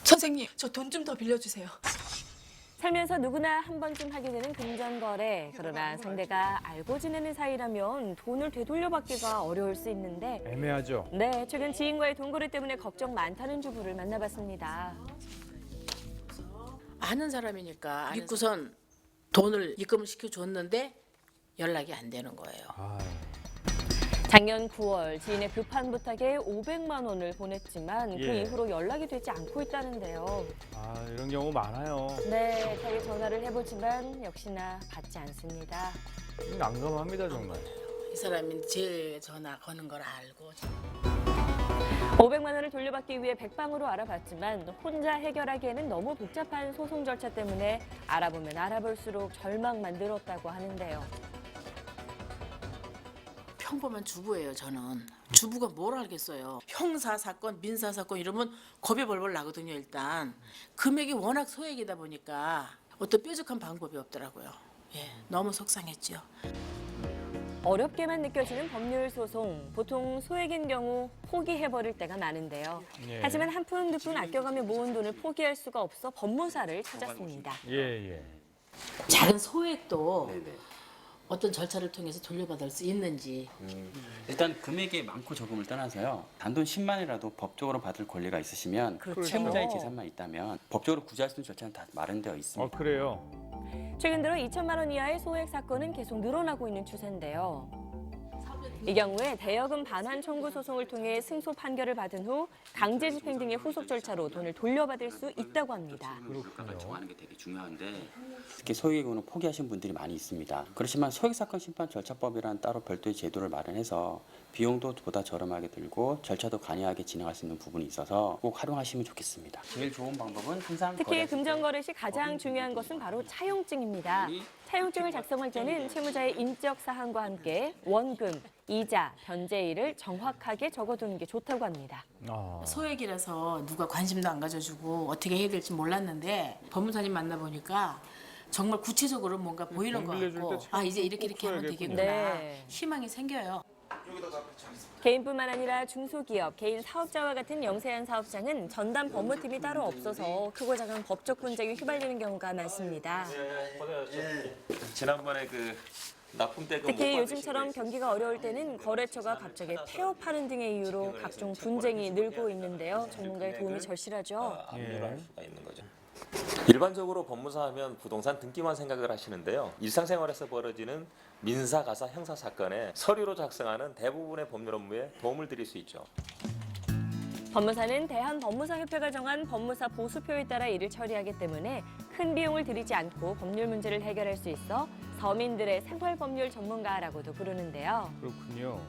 선생님, 저 돈 좀 더 빌려주세요. 살면서 누구나 한 번쯤 하게 되는 금전거래. 그러나 상대가 알고 지내는 사이라면 돈을 되돌려받기가 어려울 수 있는데 애매하죠. 네, 최근 지인과의 돈거래 때문에 걱정 많다는 주부를 만나봤습니다. 아는 사람이니까 믿고선 돈을 입금을 시켜줬는데 연락이 안 되는 거예요. 작년 9월 지인의 급한 부탁에 500만 원을 보냈지만 그 예. 이후로 연락이 되지 않고 있다는데요. 이런 경우 많아요. 네, 자기 전화를 해보지만 역시나 받지 않습니다. 난감합니다, 정말. 이 사람이 제 전화 거는 걸 알고 500만 원을 돌려받기 위해 백방으로 알아봤지만 혼자 해결하기에는 너무 복잡한 소송 절차 때문에 알아보면 알아볼수록 절망만 늘었다고 하는데요. 평범한 주부예요, 저는. 주부가 뭘 알겠어요. 형사 사건, 민사 사건 이러면 겁이 벌벌 나거든요, 일단. 금액이 워낙 소액이다 보니까 어떤 뾰족한 방법이 없더라고요. 예, 너무 속상했죠. 어렵게만 느껴지는 법률 소송. 보통 소액인 경우 포기해버릴 때가 많은데요. 예. 하지만 한 푼 두 푼 아껴가며 모은 돈을 포기할 수가 없어 법무사를 찾았습니다. 예. 작은 소액도 어떤 절차를 통해서 돌려받을 수 있는지. 일단 금액이 많고 적음을 떠나서요. 단돈 10만이라도 법적으로 받을 권리가 있으시면 그렇죠. 채무자의 재산만 있다면 법적으로 구제할 수 있는 절차는 다 마련되어 있습니다. 그래요. 최근 들어 2천만 원 이하의 소액 사건은 계속 늘어나고 있는 추세인데요. 이 경우에 대여금 반환 청구 소송을 통해 승소 판결을 받은 후 강제 집행 등의 후속 절차로 돈을 돌려받을 수 있다고 합니다. 물가가 정하는 게 되게 중요한데 특히 소액의 경우는 포기하신 분들이 많이 있습니다. 그렇지만 소액사건 심판 절차법이라는 따로 별도의 제도를 마련해서 비용도 보다 저렴하게 들고 절차도 간이하게 진행할 수 있는 부분이 있어서 꼭 활용하시면 좋겠습니다. 제일 좋은 방법은 항상 특히 금전거래 시 가장 중요한 것은 바로 차용증입니다. 차용증을 작성할 때는 채무자의 인적 사항과 함께 원금, 이자, 변제일을 정확하게 적어두는 게 좋다고 합니다. 소액이라서 누가 관심도 안 가져주고 어떻게 해야 될지 몰랐는데 법무사님 만나보니까 정말 구체적으로 뭔가 보이는 것 같고 이제 이렇게 하면 되겠구나. 네. 희망이 생겨요. 개인뿐만 아니라 중소기업, 개인 사업자와 같은 영세한 사업장은 전담 법무팀이 따로 없어서 크고 작은 법적 분쟁에 휘말리는 경우가 많습니다. 지난번에 그 납품대금 특히 요즘처럼 경기가 어려울 때는 거래처가 갑자기 폐업하는 등의 이유로 각종 분쟁이 늘고 있는데요. 전문가의 도움이 절실하죠. 압류할 수가 있는 거죠. 일반적으로 법무사 하면 부동산 등기만 생각을 하시는데요. 일상생활에서 벌어지는 민사, 가사, 형사 사건에 서류로 작성하는 대부분의 법률 업무에 도움을 드릴 수 있죠. 법무사는 대한법무사협회가 정한 법무사 보수표에 따라 일을 처리하기 때문에 큰 비용을 들이지 않고 법률 문제를 해결할 수 있어 서민들의 생활법률 전문가라고도 부르는데요. 그렇군요.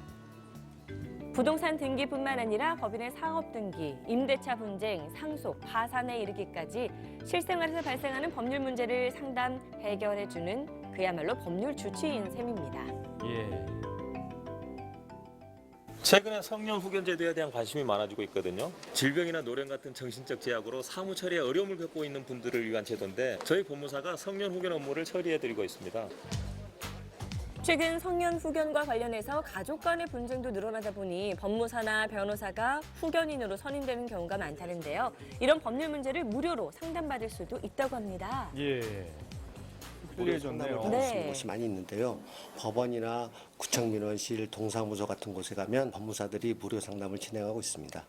부동산 등기뿐만 아니라 법인의 사업 등기, 임대차 분쟁, 상속, 파산에 이르기까지 실생활에서 발생하는 법률 문제를 상담, 해결해주는 그야말로 법률 주치의인 셈입니다. 예. 최근에 성년 후견 제도에 대한 관심이 많아지고 있거든요. 질병이나 노령 같은 정신적 제약으로 사무 처리에 어려움을 겪고 있는 분들을 위한 제도인데 저희 법무사가 성년 후견 업무를 처리해드리고 있습니다. 최근 성년 후견과 관련해서 가족 간의 분쟁도 늘어나다 보니 법무사나 변호사가 후견인으로 선임되는 경우가 많다는데요. 이런 법률 문제를 무료로 상담받을 수도 있다고 합니다. 예. 상담을 편리해졌네요. 받을 수 네. 있는 곳이 많이 있는데요. 법원이나 구청민원실, 동사무소 같은 곳에 가면 법무사들이 무료 상담을 진행하고 있습니다.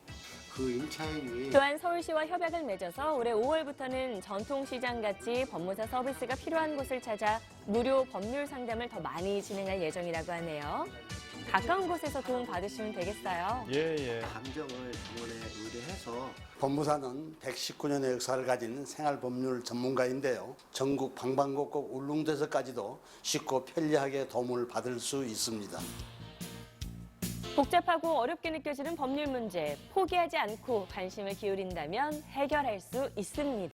그 임차인이 또한 서울시와 협약을 맺어서 올해 5월부터는 전통시장같이 법무사 서비스가 필요한 곳을 찾아 무료 법률 상담을 더 많이 진행할 예정이라고 하네요. 가까운 곳에서 도움 받으시면 되겠어요. 예. 감정을 병원에 의뢰해서 법무사는 119년의 역사를 가진 생활법률 전문가인데요. 전국 방방곡곡 울릉도에서까지도 쉽고 편리하게 도움을 받을 수 있습니다. 복잡하고 어렵게 느껴지는 법률 문제, 포기하지 않고 관심을 기울인다면 해결할 수 있습니다.